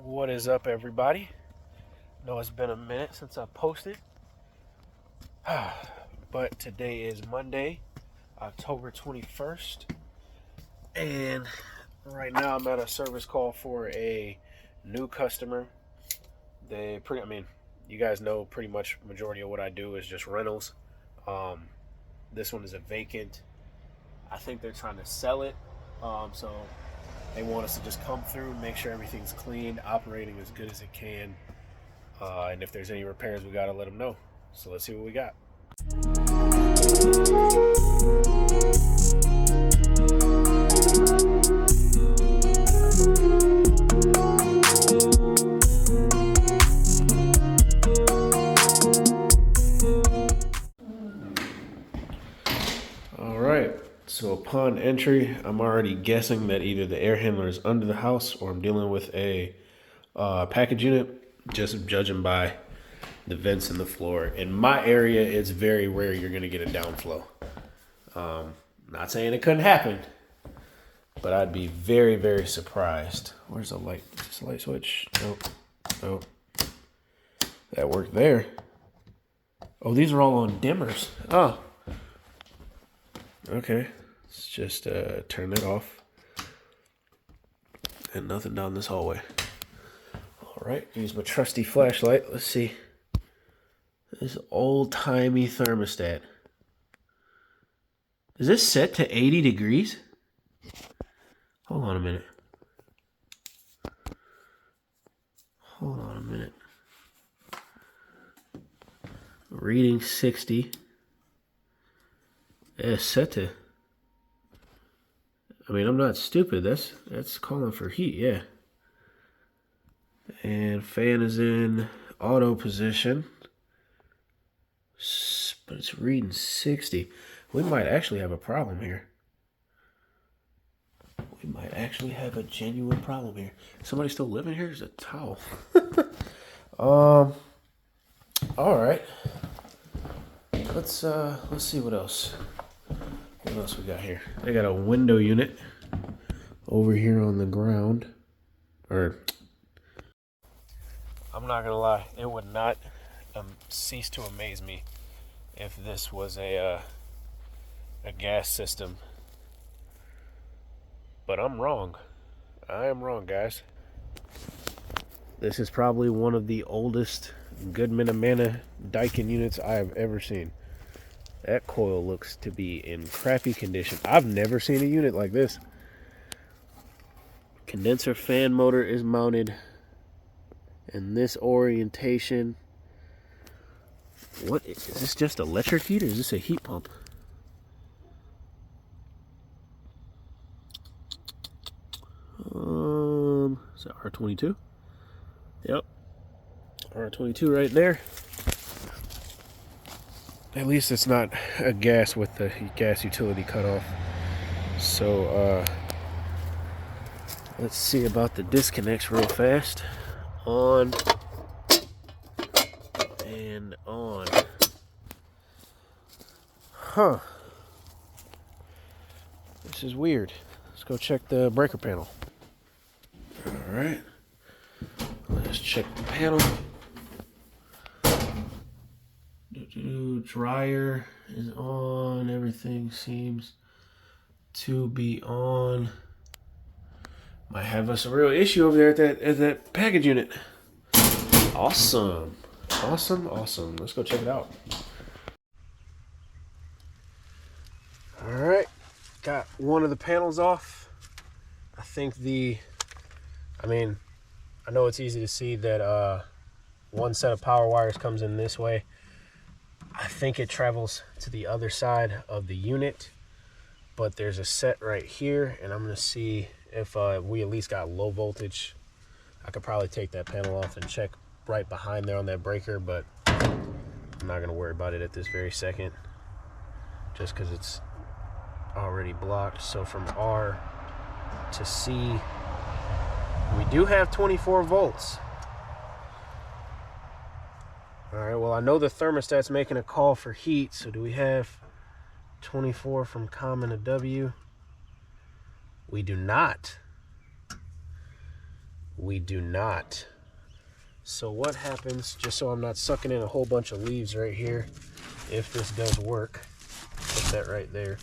What is up, everybody? Know it's been a minute since I posted, but today is Monday, October 21st, and right now I'm at a service call for a new customer. You guys know pretty much majority of what I do is just rentals. This one is a vacant. I think they're trying to sell it, so they want us to just come through, make sure everything's clean, operating as good as it can. And if there's any repairs, we got to let them know. So let's see what we got. All right. So upon entry, I'm already guessing that either the air handler is under the house or I'm dealing with a package unit, just judging by the vents in the floor. In my area, it's very rare you're going to get a downflow. Not saying it couldn't happen, but I'd be very, very surprised. Where's the light? Is this a light switch? Nope. That worked there. Oh, these are all on dimmers. Oh. Okay. Let's just turn it off. And nothing down this hallway. All right. Use my trusty flashlight. Let's see. This old-timey thermostat. Is this set to 80 degrees? Hold on a minute. Reading 60. It's set to... I'm not stupid. That's calling for heat, yeah. And fan is in auto position. But it's reading 60. We might actually have a problem here. We might actually have a genuine problem here. Somebody still living here? There's a towel. All right. Let's see what else. What else we got here? They got a window unit over here on the ground. I'm not gonna lie, it would not cease to amaze me if this was a gas system. But I'm wrong. I am wrong, guys. This is probably one of the oldest Goodman Amana Daikin units I have ever seen. That coil looks to be in crappy condition. I've never seen a unit like this. Condenser fan motor is mounted in this orientation. What is this? Just electric heat, or is this a heat pump? Is that R22? Yep, R22 right there. At least it's not a gas with the gas utility cut off. So let's see about the disconnects real fast. On and on. Huh. This is weird. Let's go check the breaker panel. Alright. Let's check the panel. Dryer is on. Everything seems to be on. Might have us a real issue over there at that package unit. Awesome. Let's go check it out. Alright. Got one of the panels off. I think I know it's easy to see that one set of power wires comes in this way. I think it travels to the other side of the unit, but there's a set right here, and I'm going to see if we at least got low voltage. I could probably take that panel off and check right behind there on that breaker, but I'm not going to worry about it at this very second, just because it's already blocked. So from R to C, we do have 24 volts. All right, well, I know the thermostat's making a call for heat, so do we have 24 from common to W? We do not. we do not. So what happens, just so I'm not sucking in a whole bunch of leaves right here, if this does work, put that right there.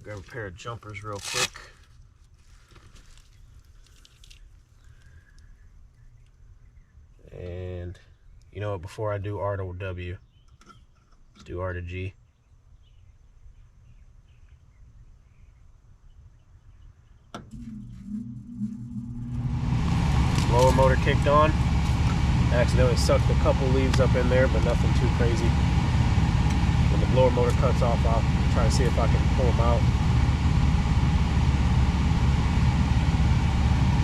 Grab a pair of jumpers real quick. And you know what, before I do R to W, let's do R to G. Blower motor kicked on. Accidentally sucked a couple leaves up in there, but nothing too crazy. When the blower motor cuts off, I'll try to see if I can pull them out.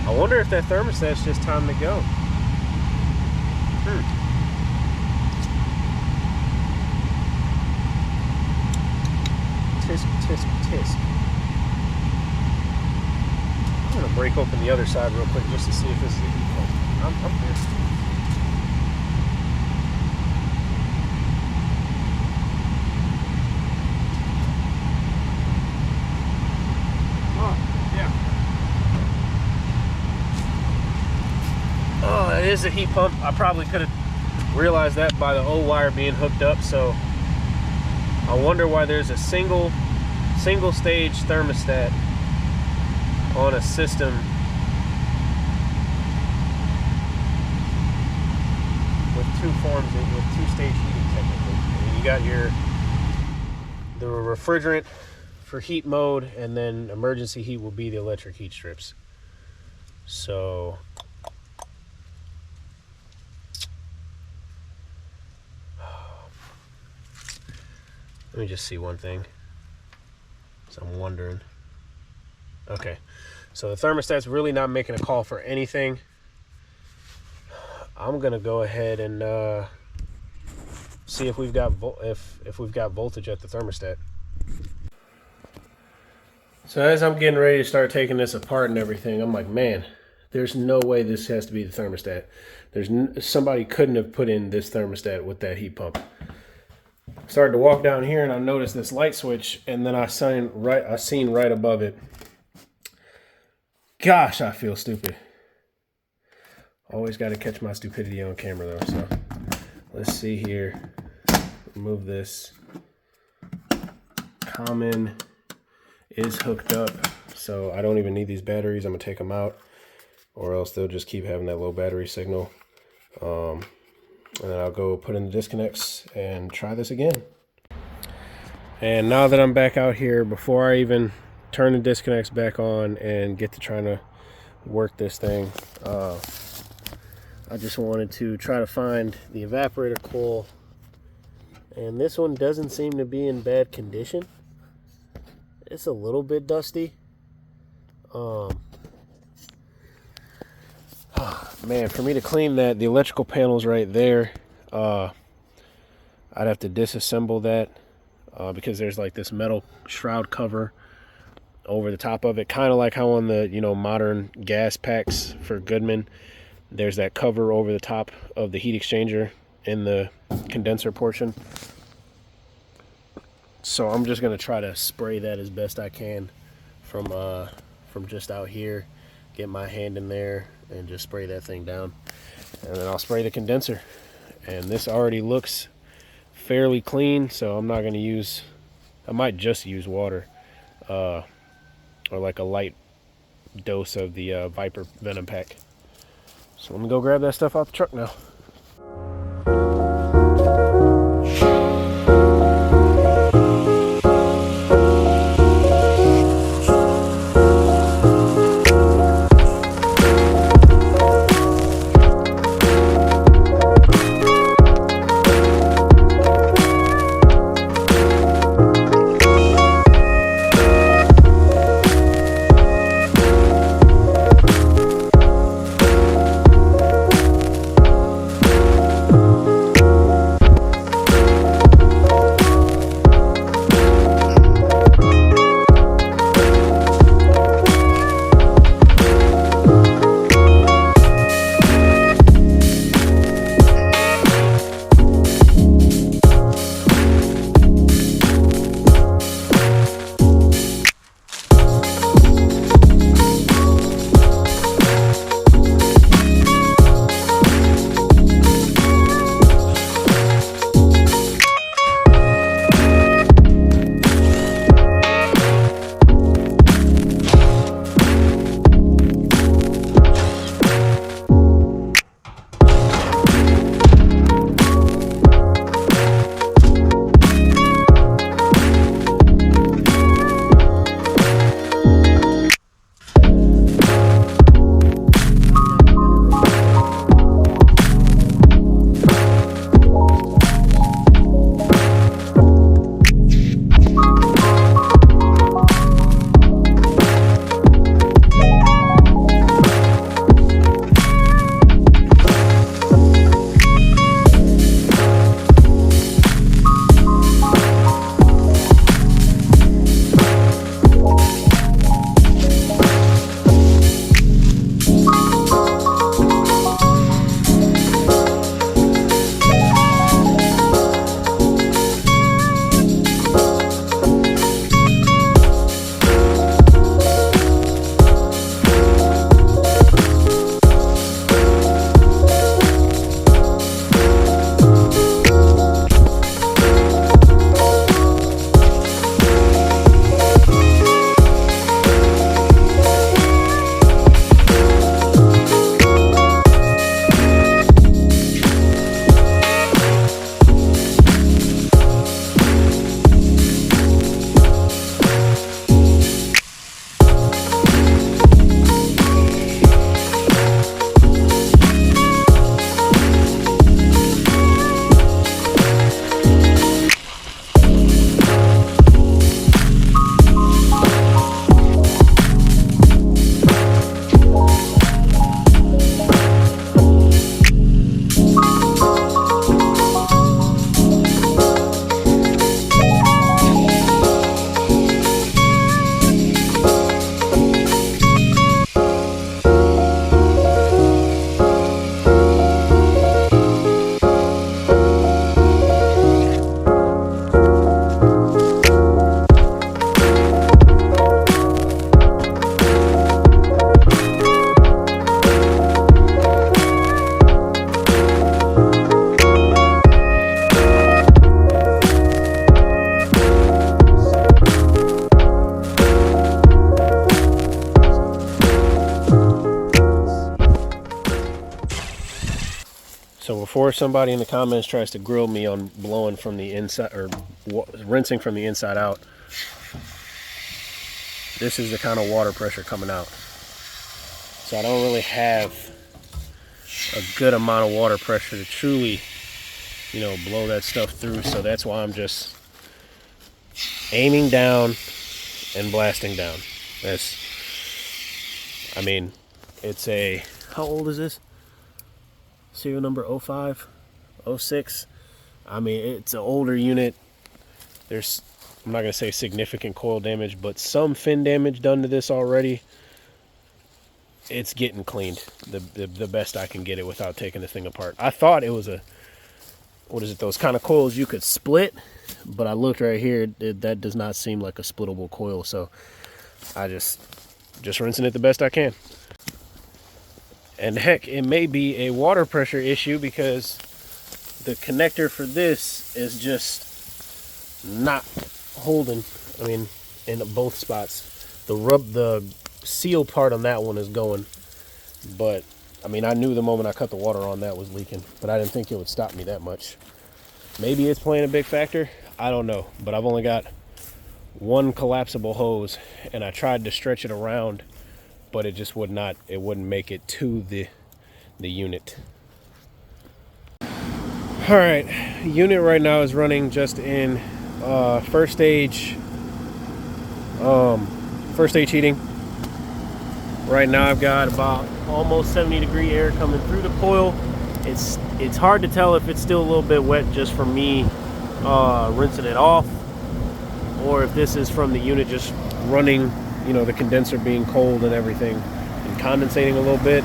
I wonder if that thermostat's just time to go. Tisk, tisk, tisk. I'm gonna break open the other side real quick just to see if this is a heat pump. I'm pissed. Oh, it is a heat pump. I probably could have realized that by the old wire being hooked up, so I wonder why there's a single stage thermostat on a system with two stage heating technically. And you got the refrigerant for heat mode, and then emergency heat will be the electric heat strips. So let me just see one thing. So I'm wondering. Okay, so the thermostat's really not making a call for anything. I'm gonna go ahead and see if we've got if we've got voltage at the thermostat. So as I'm getting ready to start taking this apart and everything, I'm like, man, there's no way this has to be the thermostat. Somebody couldn't have put in this thermostat with that heat pump. Started to walk down here and I noticed this light switch, and then I seen right above it. Gosh, I feel stupid. Always got to catch my stupidity on camera though. So let's see here. Remove this. Common is hooked up, so I don't even need these batteries. I'm gonna take them out, or else they'll just keep having that low battery signal. And then I'll go put in the disconnects and try this again. And now that I'm back out here, before I even turn the disconnects back on and get to trying to work this thing, I just wanted to try to find the evaporator coil. And this one doesn't seem to be in bad condition. It's a little bit dusty. Man, for me to clean that, the electrical panel's right there. I'd have to disassemble that because there's like this metal shroud cover over the top of it, kind of like how on the modern gas packs for Goodman, there's that cover over the top of the heat exchanger in the condenser portion. So I'm just gonna try to spray that as best I can from just out here. Get my hand in there and just spray that thing down, and then I'll spray the condenser. And this already looks fairly clean, so I'm not going to use, I might just use water or like a light dose of the Viper Venom Pack. So let me go grab that stuff out the truck now. So before somebody in the comments tries to grill me on blowing from the inside or rinsing from the inside out, this is the kind of water pressure coming out. So I don't really have a good amount of water pressure to truly, you know, blow that stuff through. So that's why I'm just aiming down and blasting down. That's, I mean, it's a, how old is this? Serial number 05, 06. I mean, it's an older unit. There's, I'm not gonna say significant coil damage, but some fin damage done to this already. It's getting cleaned the best I can get it without taking the thing apart. I thought it was a, what is it, those kind of coils you could split, but I looked right here, that does not seem like a splittable coil, so I just rinsing it the best I can. And heck, it may be a water pressure issue because the connector for this is just not holding. I mean, in both spots. The seal part on that one is going, but I mean, I knew the moment I cut the water on that was leaking, but I didn't think it would stop me that much. Maybe it's playing a big factor. I don't know, but I've only got one collapsible hose, and I tried to stretch it around, but it just would not, it wouldn't make it to the unit. All right, unit right now is running just in first stage heating. Right now I've got about almost 70-degree air coming through the coil. It's hard to tell if it's still a little bit wet just from me rinsing it off, or if this is from the unit just running, you know, the condenser being cold and everything and condensating a little bit.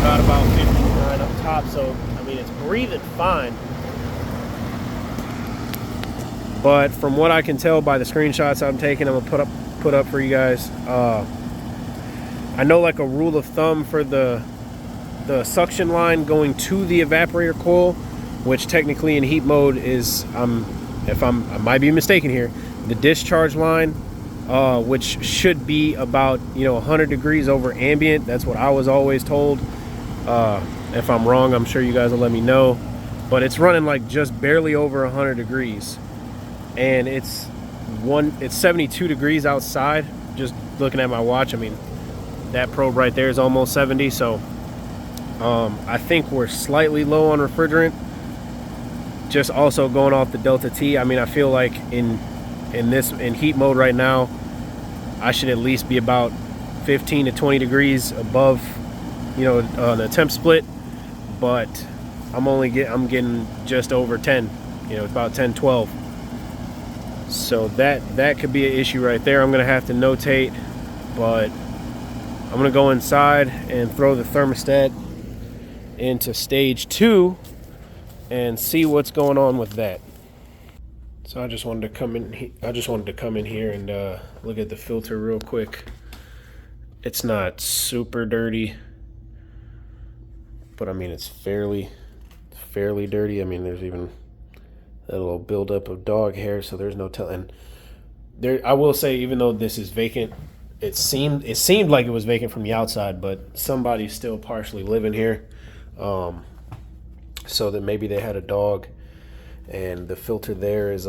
Got about 59 up top, so I mean, it's breathing fine. But from what I can tell by the screenshots I'm taking, I'm gonna put up for you guys. I know, like, a rule of thumb for the suction line going to the evaporator coil, which technically in heat mode is, I might be mistaken here, the discharge line, which should be about, you know, 100 degrees over ambient. That's what I was always told. If I'm wrong, I'm sure you guys will let me know, but it's running like just barely over 100 degrees, and it's 72 degrees outside. Just looking at my watch, I mean, that probe right there is almost 70, so I think we're slightly low on refrigerant. Just also going off the Delta T, I mean, I feel like in heat mode right now, I should at least be about 15 to 20 degrees above, you know, the temp split, but I'm getting just over 10, you know, about 10, 12. So that could be an issue right there. I'm gonna have to notate, but I'm gonna go inside and throw the thermostat into stage 2 and see what's going on with that. So I just wanted to come in here and look at the filter real quick. It's not super dirty, but I mean, it's fairly dirty. I mean, there's even a little buildup of dog hair, so there's no telling. I will say, even though this is vacant, it seemed like it was vacant from the outside, but somebody's still partially living here, so that maybe they had a dog, and the filter there is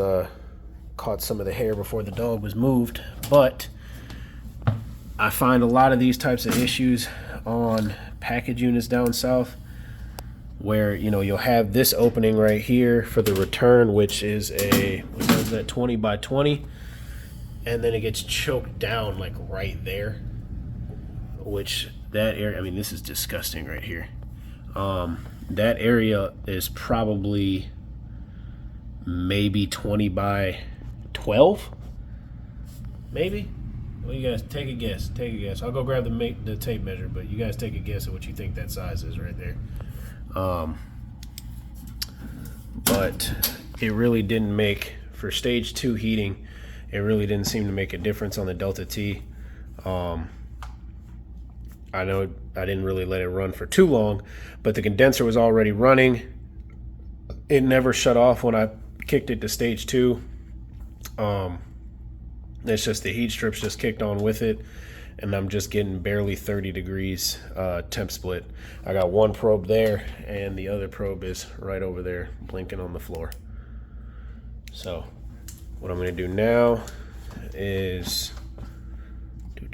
caught some of the hair before the dog was moved. But I find a lot of these types of issues on package units down south, where, you know, you'll have this opening right here for the return, which is a, what is that, 20 by 20, and then it gets choked down like right there, which that area, I mean, this is disgusting right here. That area is probably maybe 20 by 12, maybe. Well, you guys take a guess. I'll go grab the tape measure, but you guys take a guess at what you think that size is right there. But it really didn't make, for stage 2 heating, it really didn't seem to make a difference on the Delta T. I know I didn't really let it run for too long, but the condenser was already running. It never shut off when I kicked it to stage 2. It's just the heat strips just kicked on with it, and I'm just getting barely 30 degrees temp split. I got one probe there, and the other probe is right over there blinking on the floor. So what I'm going to do now is I'm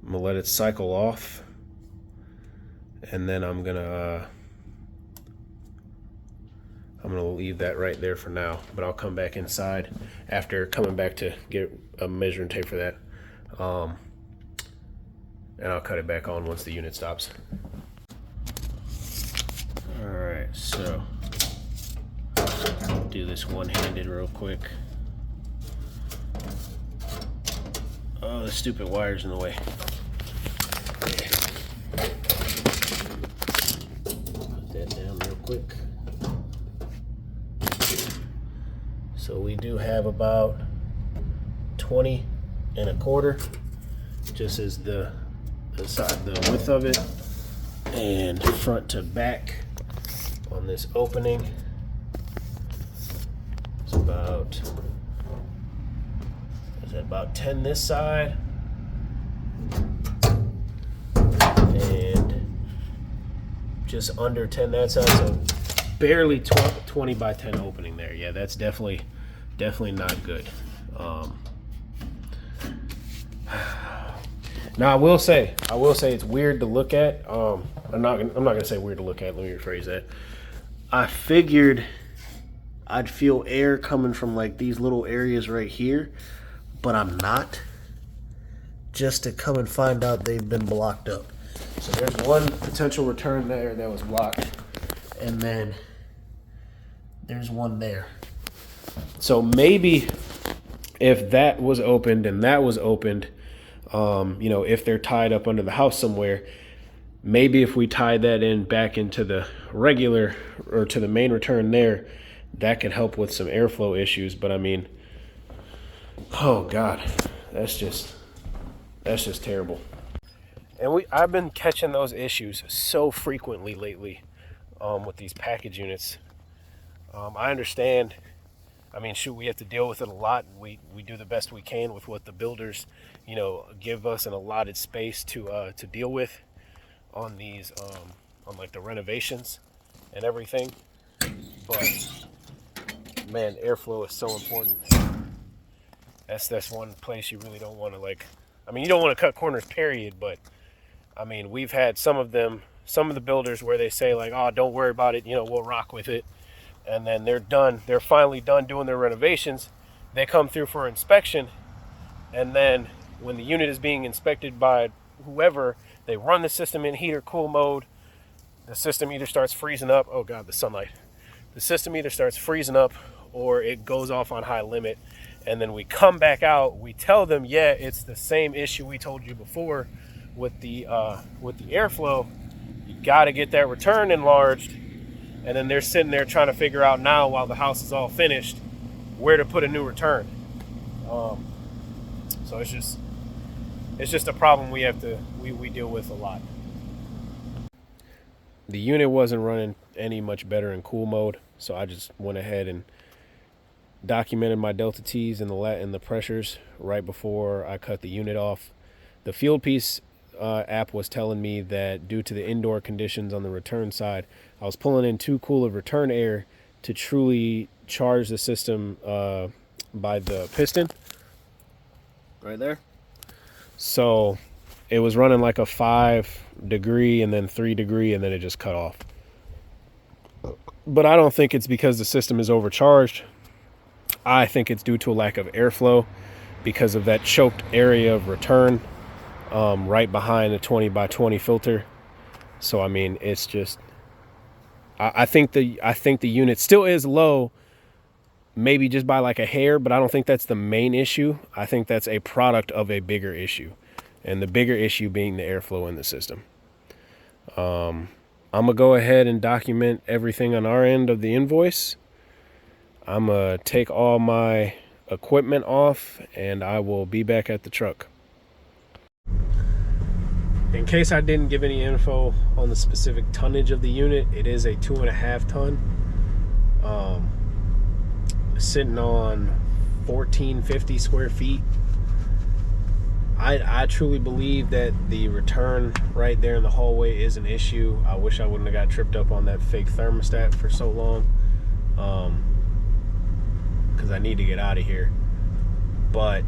going to let it cycle off, and then I'm going to leave that right there for now, but I'll come back inside after coming back to get a measuring tape for that, and I'll cut it back on once the unit stops. All right, so I'll do this one-handed real quick. Oh, the stupid wire's in the way. Put that down real quick. So we do have about 20 1/4, just as the width of it, and front to back on this opening. It's about 10 this side, and just under 10 that side, so barely 20 by 10 opening there. Yeah, that's definitely not good. Now I will say it's weird to look at. I'm not gonna say weird to look at. Let me rephrase that. I figured I'd feel air coming from like these little areas right here, but I'm not. Just to come and find out they've been blocked up. So there's one potential return there that was blocked, and then there's one there. So maybe if that was opened and that was opened, you know, if they're tied up under the house somewhere, maybe if we tie that in back into the regular or to the main return there, that could help with some airflow issues. But I mean, oh God, that's just terrible. And I've been catching those issues so frequently lately with these package units. I understand. I mean, shoot, we have to deal with it a lot. We do the best we can with what the builders, you know, give us an allotted space to deal with on these, on like the renovations and everything. But man, airflow is so important. That's one place you really don't want to, like, I mean, you don't want to cut corners, period. But I mean, we've had some of the builders where they say like, oh, don't worry about it, you know, we'll rock with it. And then they're finally done doing their renovations. They come through for inspection, and then when the unit is being inspected by whoever, they run the system in heat or cool mode. The system either starts freezing up. Oh God, the sunlight. The system either starts freezing up or it goes off on high limit. And then we come back out. We tell them, yeah, it's the same issue we told you before with the airflow. You got to get that return enlarged. And then they're sitting there trying to figure out now, while the house is all finished, where to put a new return. So it's just a problem we deal with a lot. The unit wasn't running any much better in cool mode, so I just went ahead and documented my delta T's and the pressures right before I cut the unit off. The field piece app was telling me that due to the indoor conditions on the return side, I was pulling in too cool of return air to truly charge the system by the piston right there. So it was running like a 5 degree and then 3 degree, and then it just cut off. But I don't think it's because the system is overcharged. I think it's due to a lack of airflow because of that choked area of return right behind the 20 by 20 filter. So I mean, it's just, I think the unit still is low, maybe just by like a hair, but I don't think that's the main issue. I think that's a product of a bigger issue, and the bigger issue being the airflow in the system. I'm gonna go ahead and document everything on our end of the invoice. I'm gonna take all my equipment off, and I will be back at the truck. In case I didn't give any info on the specific tonnage of the unit, it is a 2.5 ton, sitting on 1450 square feet. I truly believe that the return right there in the hallway is an issue. I wish I wouldn't have got tripped up on that fake thermostat for so long, because I need to get out of here. But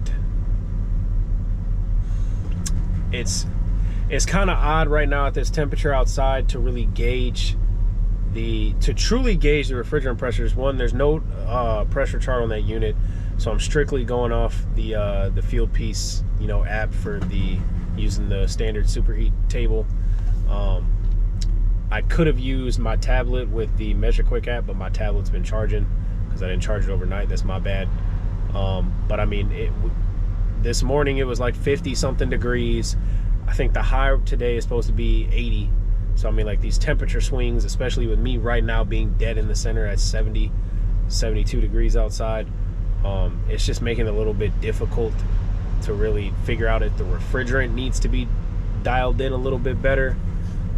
it's kind of odd right now at this temperature outside to really gauge to truly gauge the refrigerant pressures. One, there's no pressure chart on that unit, so I'm strictly going off the field piece, you know, app for using the standard superheat table. I could have used my tablet with the Measure Quick app, but my tablet's been charging because I didn't charge it overnight. That's my bad. But I mean, this morning it was like 50 something degrees. I think the high today is supposed to be 80. So I mean, like, these temperature swings, especially with me right now being dead in the center at 70, 72 degrees outside, it's just making it a little bit difficult to really figure out if the refrigerant needs to be dialed in a little bit better.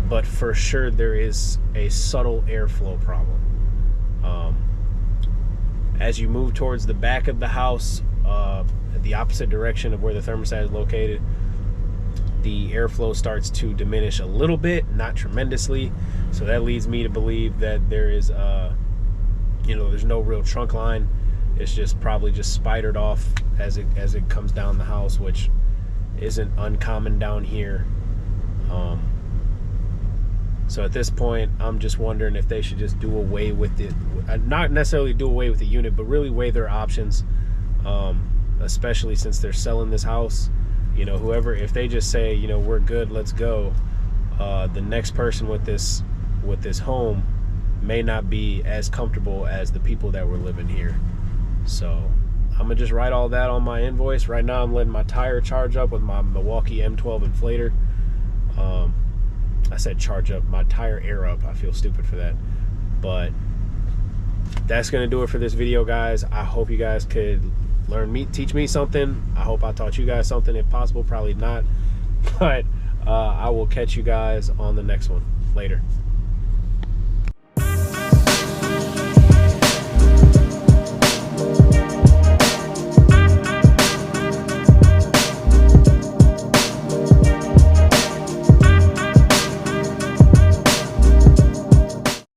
But for sure there is a subtle airflow problem. As you move towards the back of the house, the opposite direction of where the thermostat is located, the airflow starts to diminish a little bit, not tremendously. So that leads me to believe that there is, you know, there's no real trunk line. It's just probably just spidered off as it comes down the house, which isn't uncommon down here. So at this point, I'm just wondering if they should just do away with it. Not necessarily do away with the unit, but really weigh their options, especially since they're selling this house. You know, whoever, if they just say, you know, we're good, let's go, the next person with this home may not be as comfortable as the people that were living here. So I'm gonna just write all that on my invoice. Right now I'm letting my tire charge up with my Milwaukee M12 inflator. I said charge up, my tire air up. I feel stupid for that. But that's gonna do it for this video, guys. I hope you guys could teach me something. I hope I taught you guys something. If possible, probably not, but I will catch you guys on the next one. Later.